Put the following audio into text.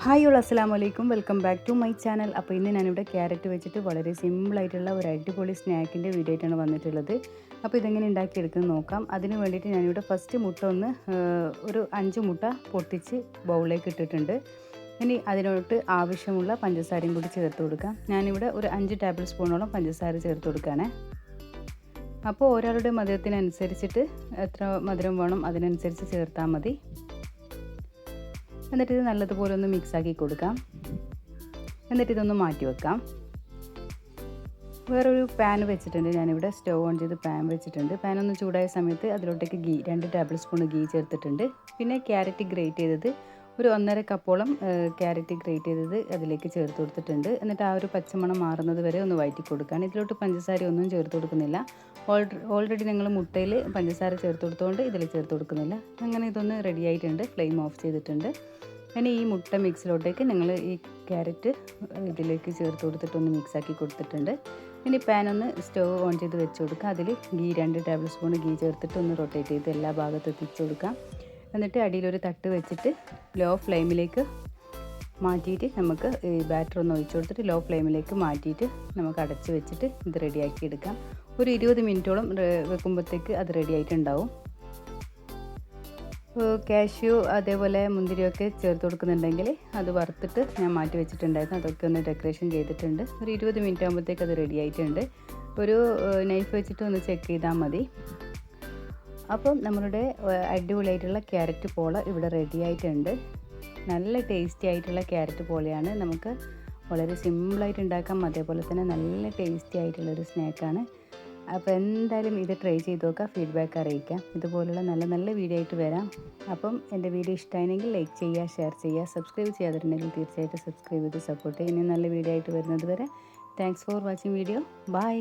Hi all അസ്സലാമു അലൈക്കും, welcome back to my channel. അപ്പോൾ ഇന്ന് ഞാനിവിടെ ക്യാരറ്റ് വെച്ചിട്ട് വളരെ സിമ്പിളായിട്ടുള്ള ഒരു അടിപൊളി സ്നാക്കിൻ്റെ വീഡിയോ ആയിട്ടാണ് വന്നിട്ടുള്ളത്. അപ്പോൾ ഇതെങ്ങനെ ഉണ്ടാക്കിയെടുക്കുന്നത് നോക്കാം. അതിന് വേണ്ടിയിട്ട് ഞാനിവിടെ ഫസ്റ്റ് മുട്ട ഒരു 5 മുട്ട പൊട്ടിച്ച് ബൗളിലേക്ക് ഇട്ടിട്ടുണ്ട്. ഇനി അതിനോട്ട് ആവശ്യമുള്ള പഞ്ചസാരയും കൂടി ചേർത്ത് കൊടുക്കാം. ഞാനിവിടെ ഒരു 5 ടേബിൾ സ്പൂണോളം പഞ്ചസാര ചേർത്ത് കൊടുക്കുകയാണ്. അപ്പോൾ ഒരാളുടെ മധുരത്തിനനുസരിച്ചിട്ട് എത്ര മധുരം വേണം അതിനനുസരിച്ച് ചേർത്താൽ മതി. എന്നിട്ട് ഇത് നല്ലതുപോലെ ഒന്ന് മിക്സാക്കി കൊടുക്കാം. എന്നിട്ട് ഇതൊന്ന് മാറ്റി വെക്കാം. വേറൊരു പാൻ വെച്ചിട്ടുണ്ട്. ഞാനിവിടെ സ്റ്റവ് ഓൺ ചെയ്ത് പാൻ വെച്ചിട്ടുണ്ട്. പാൻ ഒന്ന് ചൂടായ സമയത്ത് അതിലോട്ടേക്ക് 2 ടേബിൾ സ്പൂൺ ഗീ ചേർത്തിട്ടുണ്ട്. പിന്നെ ക്യാരറ്റ് ഗ്രേറ്റ് ചെയ്തത് ഒരു 1.5 കപ്പോളം ക്യാരറ്റ് ഗ്രേറ്റ് ചെയ്തത് അതിലേക്ക് ചേർത്ത് കൊടുത്തിട്ടുണ്ട്. എന്നിട്ട് ആ ഒരു പച്ചമണം മാറുന്നത് വരെ ഒന്ന് വഴറ്റി കൊടുക്കുകയാണ്. ഇതിലോട്ട് പഞ്ചസാര ഒന്നും ചേർത്ത് കൊടുക്കുന്നില്ല. ഓൾറെഡി ഞങ്ങൾ മുട്ടയിൽ പഞ്ചസാര ചേർത്ത് കൊടുത്തുകൊണ്ട് ഇതിൽ ചേർത്ത് കൊടുക്കുന്നില്ല. അങ്ങനെ ഇതൊന്ന് റെഡി ആയിട്ടുണ്ട്. ഫ്ലെയിം ഓഫ് ചെയ്തിട്ടുണ്ട്. ഇനി ഈ മുട്ട മിക്സിലോട്ടേക്ക് ഞങ്ങൾ ഈ ക്യാരറ്റ് ഇതിലേക്ക് ചേർത്ത് കൊടുത്തിട്ടൊന്ന് മിക്സാക്കി കൊടുത്തിട്ടുണ്ട്. ഇനി പാൻ ഒന്ന് സ്റ്റവ് ഓൺ ചെയ്ത് വെച്ച് കൊടുക്കുക. അതിൽ 2 ടേബിൾ സ്പൂൺ ഗീ ചേർത്തിട്ട് ഒന്ന് റൊട്ടേറ്റ് ചെയ്ത് എല്ലാ ഭാഗത്തും എത്തിച്ച് കൊടുക്കാം. എന്നിട്ട് അടിയിലൊരു തട്ട് വെച്ചിട്ട് ലോ ഫ്ലെയിമിലേക്ക് മാറ്റിയിട്ട് നമുക്ക് ഈ ബാറ്റർ ഒന്ന് ഒഴിച്ച് കൊടുത്തിട്ട് ലോ ഫ്ലെയിമിലേക്ക് മാറ്റിയിട്ട് നമുക്ക് അടച്ച് വെച്ചിട്ട് ഇത് റെഡിയാക്കി എടുക്കാം. ഒരു 20 മിനിറ്റോളം വെക്കുമ്പോഴത്തേക്ക് അത് റെഡി ആയിട്ടുണ്ടാവും. കാഷ്യൂ അതേപോലെ മുന്തിരിയൊക്കെ ചേർത്ത് കൊടുക്കുന്നുണ്ടെങ്കിൽ അത് വറുത്തിട്ട് ഞാൻ മാറ്റി വെച്ചിട്ടുണ്ടായിരുന്നു. അതൊക്കെ ഒന്ന് ഡെക്കറേഷൻ ചെയ്തിട്ടുണ്ട്. ഒരു 20 മിനിറ്റ് ആകുമ്പോഴത്തേക്ക് അത് റെഡി ആയിട്ടുണ്ട്. ഒരു നൈഫ് വെച്ചിട്ട് ഒന്ന് ചെക്ക് ചെയ്താൽ മതി. അപ്പം നമ്മളുടെ അടിപൊളിയായിട്ടുള്ള ക്യാരറ്റ് പോള ഇവിടെ റെഡി ആയിട്ടുണ്ട്. നല്ല ടേസ്റ്റി ആയിട്ടുള്ള ക്യാരറ്റ് പോളയാണ്. നമുക്ക് വളരെ സിമ്പിളായിട്ട് ഉണ്ടാക്കാം. അതേപോലെ തന്നെ നല്ല ടേസ്റ്റി ആയിട്ടുള്ളൊരു സ്നാക്കാണ്. അപ്പോൾ എന്തായാലും ഇത് ട്രൈ ചെയ്ത് നോക്കുക, ഫീഡ്ബാക്ക് അറിയിക്കാം. ഇതുപോലുള്ള നല്ല നല്ല വീഡിയോ ആയിട്ട് വരാം. അപ്പം എൻ്റെ വീഡിയോ ഇഷ്ടമായെങ്കിൽ ലൈക്ക് ചെയ്യുക, ഷെയർ ചെയ്യുക, സബ്സ്ക്രൈബ് ചെയ്യാതിട്ടുണ്ടെങ്കിൽ തീർച്ചയായിട്ടും സബ്സ്ക്രൈബ് ചെയ്ത് സപ്പോർട്ട് ചെയ്യുക. ഇനി നല്ല വീഡിയോ ആയിട്ട് വരുന്നത് വരെ thanks for watching video. By.